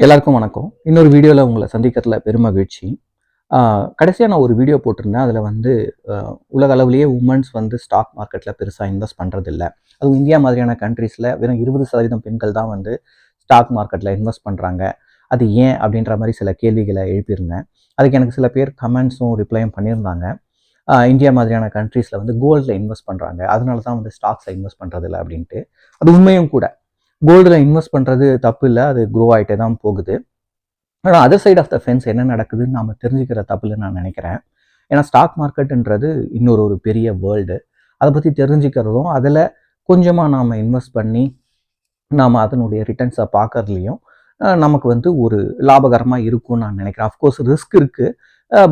எல்லாருக்கும் வணக்கம். இன்னொரு வீடியோவில் உங்களை சந்திக்கிறதுல பெருமகிழ்ச்சி. கடைசியாக நான் ஒரு வீடியோ போட்டிருந்தேன். அதில் வந்து உலக அளவுலேயே உமன்ஸ் வந்து ஸ்டாக் மார்க்கெட்டில் பெருசாக இன்வெஸ்ட் பண்ணுறதில்ல. அதுவும் இந்தியா மாதிரியான கண்ட்ரீஸில் வெறும் 20% பெண்கள் தான் வந்து ஸ்டாக் மார்க்கெட்டில் இன்வெஸ்ட் பண்ணுறாங்க. அது ஏன் அப்படின்ற மாதிரி சில கேள்விகளை எழுப்பியிருந்தேன். அதுக்கு எனக்கு சில பேர் கமெண்ட்ஸும் ரிப்ளையும் பண்ணியிருந்தாங்க. இந்தியா மாதிரியான கண்ட்ரீஸில் வந்து கோல்டில் இன்வெஸ்ட் பண்ணுறாங்க, அதனால தான் வந்து ஸ்டாக்ஸில் இன்வெஸ்ட் பண்ணுறதில்ல அப்படின்ட்டு. அது உண்மையும் கூட. கோல்டில் இன்வெஸ்ட் பண்ணுறது தப்பு இல்லை, அது க்ரோ ஆகிட்டே தான் போகுது. ஆனால் other side of the fence என்ன நடக்குதுன்னு நாம் தெரிஞ்சுக்கிற தப்பு இல்லைன்னு நான் நினைக்கிறேன். ஏன்னா ஸ்டாக் மார்க்கெட்டுன்றது ஒரு பெரிய வேர்ல்டு. அதை பற்றி தெரிஞ்சுக்கிறதும் அதில் கொஞ்சமாக நாம் இன்வெஸ்ட் பண்ணி நாம் அதனுடைய ரிட்டர்ன்ஸை பார்க்கறதுலையும் நமக்கு வந்து ஒரு லாபகரமாக இருக்கும்னு நான் நினைக்கிறேன். அஃப்கோர்ஸ் ரிஸ்க் இருக்குது,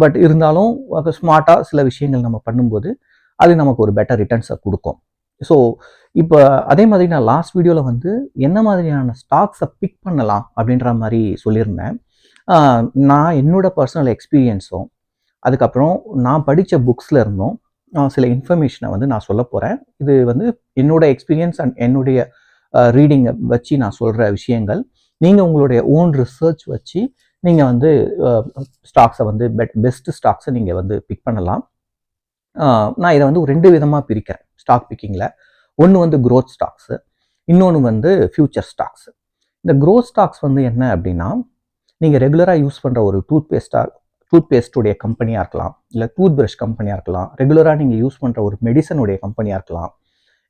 பட் இருந்தாலும் ஸ்மார்ட்டாக சில விஷயங்கள் நம்ம பண்ணும்போது அது நமக்கு ஒரு பெட்டர் ரிட்டர்ன்ஸை கொடுக்கும். ஸோ இப்போ அதே மாதிரி நான் லாஸ்ட் வீடியோவில் வந்து என்ன மாதிரியான ஸ்டாக்ஸை பிக் பண்ணலாம் அப்படின்ற மாதிரி சொல்லியிருந்தேன். நான் என்னோட பர்சனல் எக்ஸ்பீரியன்ஸும் அதுக்கப்புறம் நான் படித்த புக்ஸில் இருந்தும் சில இன்ஃபர்மேஷனை வந்து நான் சொல்ல போகிறேன். இது வந்து என்னோட எக்ஸ்பீரியன்ஸ் அண்ட் என்னுடைய ரீடிங்கை வச்சு நான் சொல்கிற விஷயங்கள். நீங்கள் உங்களுடைய ஓன் ரிசர்ச் வச்சு நீங்கள் வந்து ஸ்டாக்ஸை வந்து பெஸ்ட் ஸ்டாக்ஸை நீங்கள் வந்து பிக் பண்ணலாம். நான் இதை வந்து ஒரு 2 விதமாக பிரிக்கிறேன் ஸ்டாக் பிக்கிங்கில். ஒன்று வந்து க்ரோத் ஸ்டாக்ஸு, இன்னொன்று வந்து ஃபியூச்சர் ஸ்டாக்ஸ். இந்த க்ரோத் ஸ்டாக்ஸ் வந்து என்ன அப்படின்னா, நீங்கள் ரெகுலராக யூஸ் பண்ணுற ஒரு டூத்பேஸ்டுடைய கம்பெனியாக இருக்கலாம், இல்லை டூத் ப்ரஷ் கம்பெனியாக இருக்கலாம், ரெகுலராக நீங்கள் யூஸ் பண்ணுற ஒரு மெடிசனுடைய கம்பெனியாக இருக்கலாம்,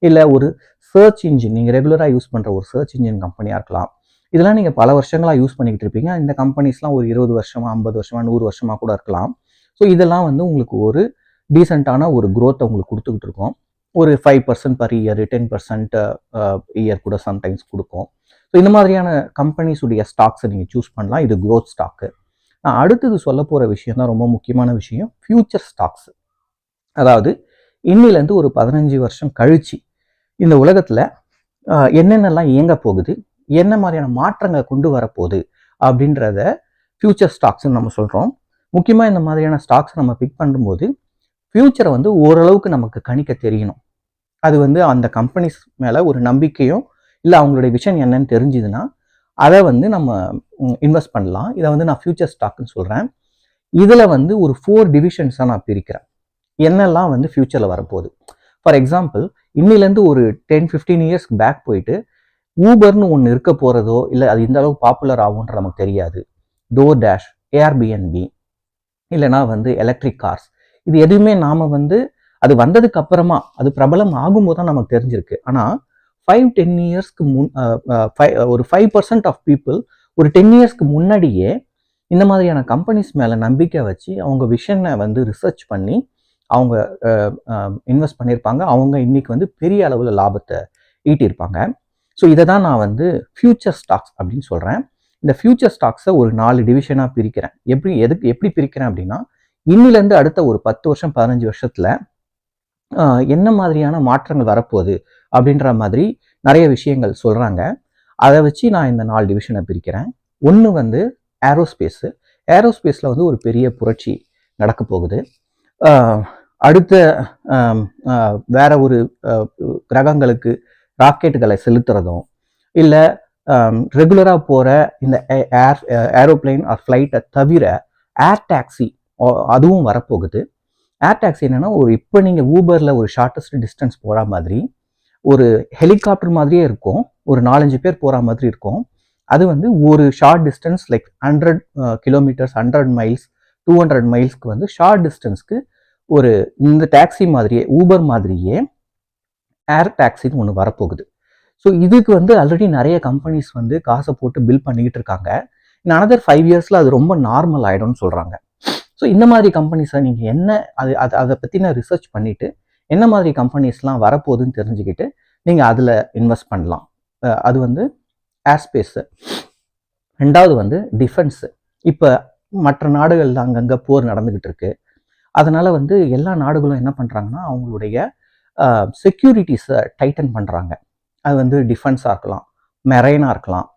இல்லை ஒரு சர்ச் இன்ஜின், நீங்கள் ரெகுலராக யூஸ் பண்ணுற ஒரு சர்ச் இன்ஜின் கம்பெனியாக இருக்கலாம். இதெல்லாம் நீங்கள் பல வருஷங்களாக யூஸ் பண்ணிக்கிட்டு இருப்பீங்க. இந்த கம்பெனிஸ்லாம் ஒரு 20 வருஷமாக, 50 வருஷமாக, 100 வருஷமாக கூட இருக்கலாம். ஸோ இதெல்லாம் வந்து உங்களுக்கு ஒரு டீசெண்டான ஒரு க்ரோத்தை உங்களுக்கு கொடுத்துக்கிட்டு இருக்கோம். ஒரு 5% பர் இயர், 10% இயர் கூட சம்டைம்ஸ் கொடுக்கும். ஸோ இந்த மாதிரியான கம்பெனிஸுடைய ஸ்டாக்ஸை நீங்கள் சூஸ் பண்ணலாம். இது க்ரோத் ஸ்டாக்கு. நான் அடுத்தது சொல்ல போகிற விஷயம் தான் ரொம்ப முக்கியமான விஷயம், ஃபியூச்சர் ஸ்டாக்ஸ். அதாவது இன்னிலேருந்து ஒரு 15 வருஷம் கழிச்சு இந்த உலகத்தில் என்னென்னலாம் இயங்க போகுது, என்ன மாதிரியான மாற்றங்களை கொண்டு வரப்போகுது அப்படின்றத ஃபியூச்சர் ஸ்டாக்ஸ்ன்னு நம்ம சொல்கிறோம். முக்கியமாக இந்த மாதிரியான ஸ்டாக்ஸ் நம்ம பிக் பண்ணும்போது ஃபியூச்சரை வந்து ஓரளவுக்கு நமக்கு கணிக்க தெரியணும். அது வந்து அந்த கம்பெனிஸ் மேலே ஒரு நம்பிக்கையும் இல்லை அவங்களுடைய விஷன் என்னன்னு தெரிஞ்சுதுன்னா அதை வந்து நம்ம இன்வெஸ்ட் பண்ணலாம். இதை வந்து நான் ஃபியூச்சர் ஸ்டாக்னு சொல்கிறேன். இதில் வந்து ஒரு 4 டிவிஷன்ஸாக நான் பிரிக்கிறேன். என்னெல்லாம் வந்து ஃபியூச்சரில் வரப்போகுது. ஃபார் எக்ஸாம்பிள், இன்னிலேருந்து ஒரு 10-15 இயர்ஸ்க்கு பேக் போயிட்டு ஊபர்னு ஒன்று இருக்க போகிறதோ இல்லை அது இந்த அளவுக்கு பாப்புலர் ஆகும்ன்ற நமக்கு தெரியாது. டோர்டாஷ், ஏர்பிஎன்பி, இல்லைனா வந்து எலக்ட்ரிக் கார்ஸ், இது எதுவுமே நாம் வந்து அது வந்ததுக்கு அப்புறமா அது பிரபலம் ஆகும்போது தான் நமக்கு தெரிஞ்சிருக்கு. ஆனால் 5-10 இயர்ஸ்க்கு ஒரு 5% ஆஃப் பீப்புள் ஒரு 10 இயர்ஸ்க்கு முன்னாடியே இந்த மாதிரியான கம்பெனிஸ் மேலே நம்பிக்கை வச்சு அவங்க விஷனை வந்து ரிசர்ச் பண்ணி அவங்க இன்வெஸ்ட் பண்ணியிருப்பாங்க. அவங்க இன்னைக்கு வந்து பெரிய அளவில் லாபத்தை ஈட்டியிருப்பாங்க. ஸோ இதை தான் நான் வந்து ஃபியூச்சர் ஸ்டாக்ஸ் அப்படின்னு சொல்கிறேன். இந்த ஃபியூச்சர் ஸ்டாக்ஸை ஒரு 4 டிவிஷனாக பிரிக்கிறேன். எப்படி பிரிக்கிறேன் அப்படின்னா, இன்னிலேருந்து அடுத்த ஒரு 10 வருஷம் 15 வருஷத்தில் என்ன மாதிரியான மாற்றங்கள் வரப்போகுது அப்படின்ற மாதிரி நிறைய விஷயங்கள் சொல்கிறாங்க. அதை வச்சு நான் இந்த 4 டிவிஷனை பிரிக்கிறேன். ஒன்று வந்து ஏரோஸ்பேஸு. ஏரோஸ்பேஸில் வந்து ஒரு பெரிய புரட்சி நடக்க போகுது. அடுத்த வேற ஒரு கிரகங்களுக்கு ராக்கெட்டுகளை செலுத்துறதும் இல்லை ரெகுலராக போகிற இந்த ஏரோப்ளைன் ஆர் ஃப்ளைட்டை தவிர ஏர் டாக்ஸி அதுவும் வரப்போகுது. ஏர் டாக்ஸி என்னென்னா, இப்போ நீங்கள் ஊபரில் ஒரு ஷார்ட்டஸ்ட் டிஸ்டன்ஸ் போகிற மாதிரி ஒரு ஹெலிகாப்டர் மாதிரியே இருக்கும். ஒரு 4-5 பேர் போகிற மாதிரி இருக்கும். அது வந்து ஒரு short distance like 100 kilometres, 100 miles, 200 மைல்ஸ்க்கு வந்து ஷார்ட் டிஸ்டன்ஸ்க்கு ஒரு இந்த டாக்ஸி மாதிரியே, ஊபர் மாதிரியே ஏர் டாக்ஸின்னு ஒன்று வரப்போகுது. ஸோ இதுக்கு வந்து ஆல்ரெடி நிறைய கம்பெனிஸ் வந்து காசை போட்டு பில் பண்ணிக்கிட்டு இருக்காங்க. இன் அனதர் 5 இயர்ஸில் அது ரொம்ப நார்மல் ஆகிடும்னு சொல்கிறாங்க. ஸோ இந்த மாதிரி கம்பெனிஸை நீங்கள் என்ன அதை பற்றின ரிசர்ச் பண்ணிவிட்டு என்ன மாதிரி கம்பெனிஸ்லாம் வரப்போகுதுன்னு தெரிஞ்சுக்கிட்டு நீங்கள் அதில் இன்வெஸ்ட் பண்ணலாம். அது வந்து ஏர்ஸ்பேஸு. 2வது வந்து டிஃபென்ஸு. இப்போ மற்ற நாடுகளில் அங்கங்கே போர் நடந்துக்கிட்டு இருக்கு. அதனால் வந்து எல்லா நாடுகளும் என்ன பண்ணுறாங்கன்னா, அவங்களுடைய செக்யூரிட்டிஸை டைட்டன் பண்ணுறாங்க. அது வந்து டிஃபென்ஸாக இருக்கலாம், மெரைனாக இருக்கலாம்,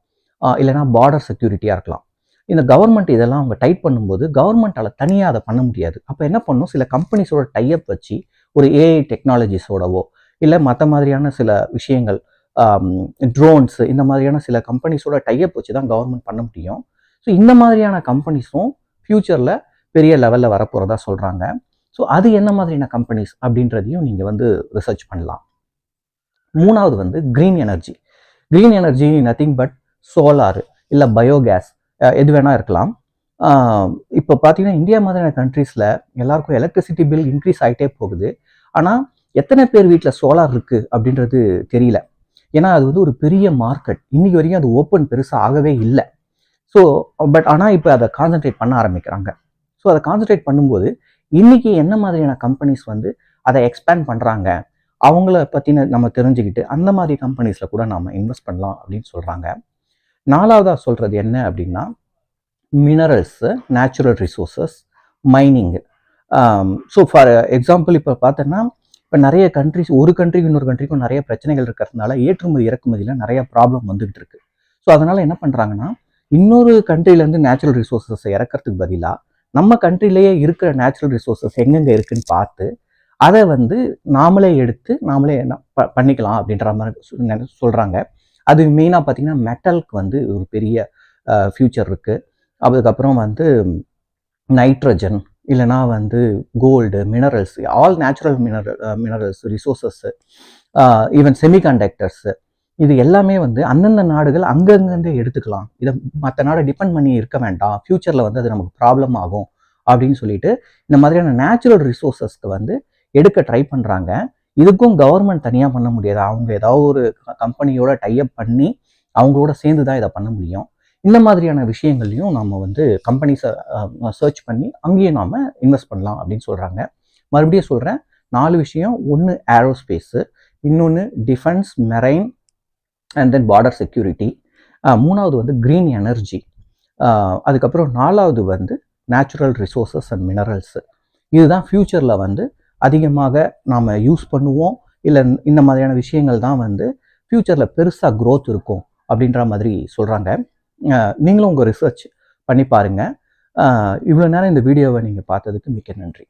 இல்லைனா பார்டர் செக்யூரிட்டியாக இருக்கலாம். இந்த கவர்மெண்ட் இதெல்லாம் அவங்க டைட் பண்ணும்போது கவர்மெண்ட்டால் தனியாக அதை பண்ண முடியாது. அப்போ என்ன பண்ணும், சில கம்பெனிஸோட டைப் வச்சு ஒரு ஏஐ டெக்னாலஜிஸோடவோ இல்லை மற்ற மாதிரியான சில விஷயங்கள் ட்ரோன்ஸ் இந்த மாதிரியான சில கம்பெனிஸோட டைப் வச்சு தான் கவர்மெண்ட் பண்ண முடியும். ஸோ இந்த மாதிரியான கம்பெனிஸும் ஃப்யூச்சரில் பெரிய லெவலில் வரப்போகிறதா சொல்கிறாங்க. ஸோ அது என்ன மாதிரியான கம்பெனிஸ் அப்படின்றதையும் நீங்கள் வந்து ரிசர்ச் பண்ணலாம். மூணாவது வந்து green energy. Green energy nothing but solar இல்லை பயோகேஸ் எது வேணால் இருக்கலாம். இப்போ பார்த்தீங்கன்னா இந்தியா மாதிரியான கண்ட்ரீஸில் எல்லாருக்கும் எலக்ட்ரிசிட்டி பில் இன்க்ரீஸ் ஆகிட்டே போகுது. ஆனால் எத்தனை பேர் வீட்டில் சோலார் இருக்குது அப்படின்றது தெரியல. ஏன்னா அது வந்து ஒரு பெரிய மார்க்கெட். இன்னைக்கு வரைக்கும் அது ஓப்பன் பெருசாக ஆகவே இல்லை. ஸோ பட் ஆனால் இப்போ அதை கான்சென்ட்ரேட் பண்ண ஆரம்பிக்கிறாங்க. ஸோ அதை கான்சென்ட்ரேட் பண்ணும்போது இன்னைக்கு என்ன மாதிரியான கம்பெனிஸ் வந்து அதை எக்ஸ்பேண்ட் பண்ணுறாங்க, அவங்கள பற்றின நம்ம தெரிஞ்சுக்கிட்டு அந்த மாதிரி கம்பெனிஸில் கூட நம்ம இன்வெஸ்ட் பண்ணலாம் அப்படின்னு சொல்கிறாங்க. நாலாவதாக சொல்கிறது என்ன அப்படின்னா minerals, natural resources, மைனிங்கு. So for example இப்போ பார்த்தோன்னா இப்போ நிறைய கண்ட்ரிஸ் ஒரு கண்ட்ரிக்கு இன்னொரு கண்ட்ரிக்கும் நிறைய பிரச்சனைகள் இருக்கிறதுனால ஏற்றுமதி இறக்குமதியில் நிறைய ப்ராப்ளம் வந்துகிட்டு இருக்கு. ஸோ அதனால் என்ன பண்ணுறாங்கன்னா இன்னொரு கண்ட்ரிலேருந்து நேச்சுரல் ரிசோர்ஸஸ் இறக்கிறதுக்கு பதிலாக நம்ம கண்ட்ரிலேயே இருக்கிற நேச்சுரல் ரிசோர்ஸஸ் எங்கெங்கே இருக்குன்னு பார்த்து அதை வந்து நாமளே எடுத்து நாமளே பண்ணிக்கலாம் அப்படின்ற மாதிரி சொல்கிறாங்க. அது மெயினாக பார்த்தீங்கன்னா மெட்டலுக்கு வந்து ஒரு பெரிய ஃப்யூச்சர் இருக்குது. அதுக்கப்புறம் வந்து நைட்ரஜன் இல்லைனா வந்து gold, minerals, all natural minerals resources, even semiconductors, இது எல்லாமே வந்து அந்தந்த நாடுகள் அங்கங்கேருந்து எடுத்துக்கலாம். இதை மற்ற நாடை டிபெண்ட் பண்ணி இருக்க வேண்டாம், ஃப்யூச்சரில் வந்து அது நமக்கு ப்ராப்ளம் ஆகும் அப்படின்னு சொல்லிட்டு இந்த மாதிரியான நேச்சுரல் ரிசோர்ஸஸ்க்கு வந்து எடுக்க ட்ரை பண்ணுறாங்க. இதுக்கும் கவர்மெண்ட் தனியாக பண்ண முடியாது. அவங்க ஏதாவது ஒரு கம்பெனியோட டைஅப் பண்ணி அவங்களோட சேர்ந்து தான் இதை பண்ண முடியும். இந்த மாதிரியான விஷயங்கள்லையும் நம்ம வந்து கம்பெனிஸை சர்ச் பண்ணி அங்கேயும் நாம் இன்வெஸ்ட் பண்ணலாம் அப்படின்னு சொல்கிறாங்க. மறுபடியும் சொல்கிறேன், 4 விஷயம். ஒன்று ஏரோஸ்பேஸு, இன்னொன்று defence, marine and then border security, மூணாவது வந்து க்ரீன் எனர்ஜி, அதுக்கப்புறம் 4வது வந்து நேச்சுரல் ரிசோர்ஸஸ் அண்ட் மினரல்ஸு. இதுதான் ஃப்யூச்சரில் வந்து அதிகமாக நாம் யூஸ் பண்ணுவோம். இல்லை இந்த மாதிரியான விஷயங்கள் தான் வந்து ஃப்யூச்சரில் பெருசாக க்ரோத் இருக்கும் அப்படின்ற மாதிரி சொல்கிறாங்க. நீங்களும் உங்கள் ரிசர்ச் பண்ணி பாருங்கள். இவ்வளோ நேரம் இந்த வீடியோவை நீங்கள் பார்த்ததுக்கு மிக்க நன்றி.